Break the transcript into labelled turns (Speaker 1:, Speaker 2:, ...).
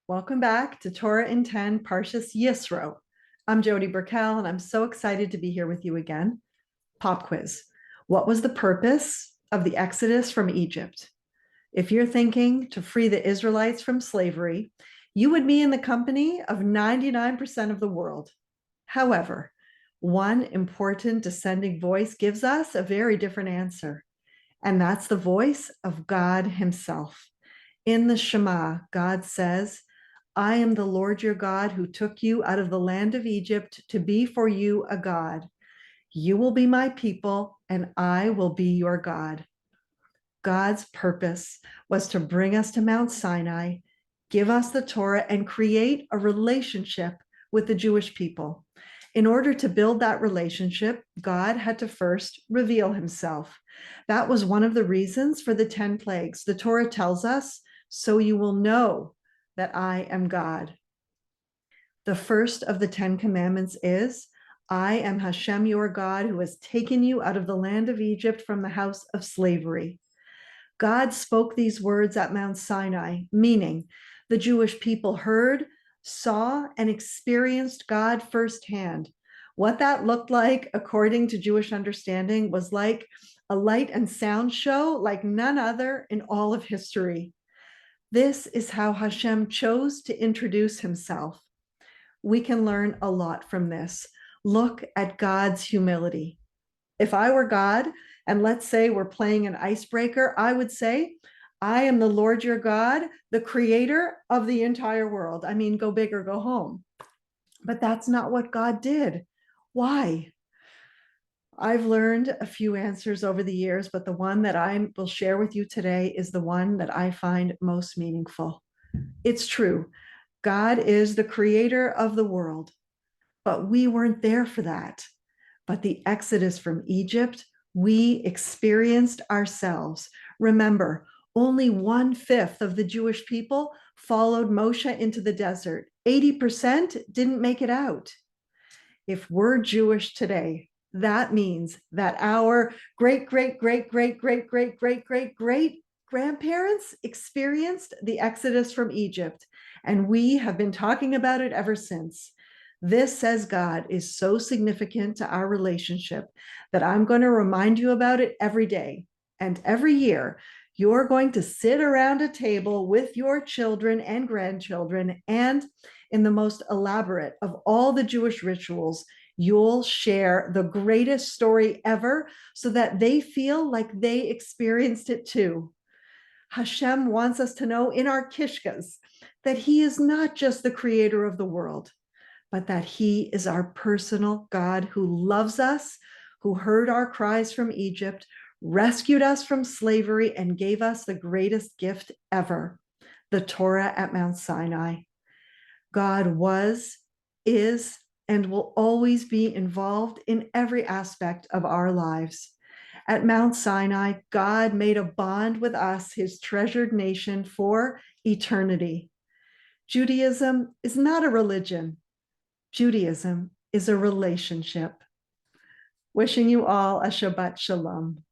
Speaker 1: Welcome back to Torah in 10, Parsha YISRO. I'm Jody Burkell, and I'm so excited to be here with you again. Pop quiz. What was the purpose of the Exodus from Egypt? If you're thinking to free the Israelites from slavery, you would be in the company of 99% of the world. However, one important dissenting voice gives us a very different answer, and that's the voice of God Himself. In the Shema, God says, I am the Lord your God who took you out of the land of Egypt to be for you a God. You will be my people, and I will be your God. God's purpose was to bring us to Mount Sinai, give us the Torah, and create a relationship with the Jewish people. In order to build that relationship, God had to first reveal himself. That was one of the reasons for the 10 plagues. The Torah tells us, so you will know that I am God. The first of the 10 commandments is, I am Hashem your God who has taken you out of the land of Egypt from the house of slavery. God spoke these words at Mount Sinai, meaning the Jewish people heard, saw, and experienced God firsthand. What that looked like, according to Jewish understanding, was like a light and sound show like none other in all of history. This is how Hashem chose to introduce himself. We can learn a lot from this. Look at God's humility. If I were God, and let's say we're playing an icebreaker, I would say, I am the Lord your God, the creator of the entire world. I mean, go big or go home. But that's not what God did. Why? I've learned a few answers over the years, but the one that I will share with you today is the one that I find most meaningful. It's true. God is the creator of the world, but we weren't there for that. But the Exodus from Egypt, we experienced ourselves. Remember, only 1/5 of the Jewish people followed Moshe into the desert. 80% didn't make it out. If we're Jewish today, that means that our great, great, great, great, great, great, great, great, great grandparents experienced the Exodus from Egypt, and we have been talking about it ever since. This, says God, is so significant to our relationship that I'm going to remind you about it every day. And every year, you're going to sit around a table with your children and grandchildren, and in the most elaborate of all the Jewish rituals, you'll share the greatest story ever so that they feel like they experienced it too. Hashem wants us to know in our kishkas that he is not just the creator of the world, but that he is our personal God who loves us, who heard our cries from Egypt, rescued us from slavery, and gave us the greatest gift ever, the Torah at Mount Sinai. God was, is, and will always be involved in every aspect of our lives. At Mount Sinai, God made a bond with us, his treasured nation, for eternity. Judaism is not a religion. Judaism is a relationship. Wishing you all a Shabbat Shalom.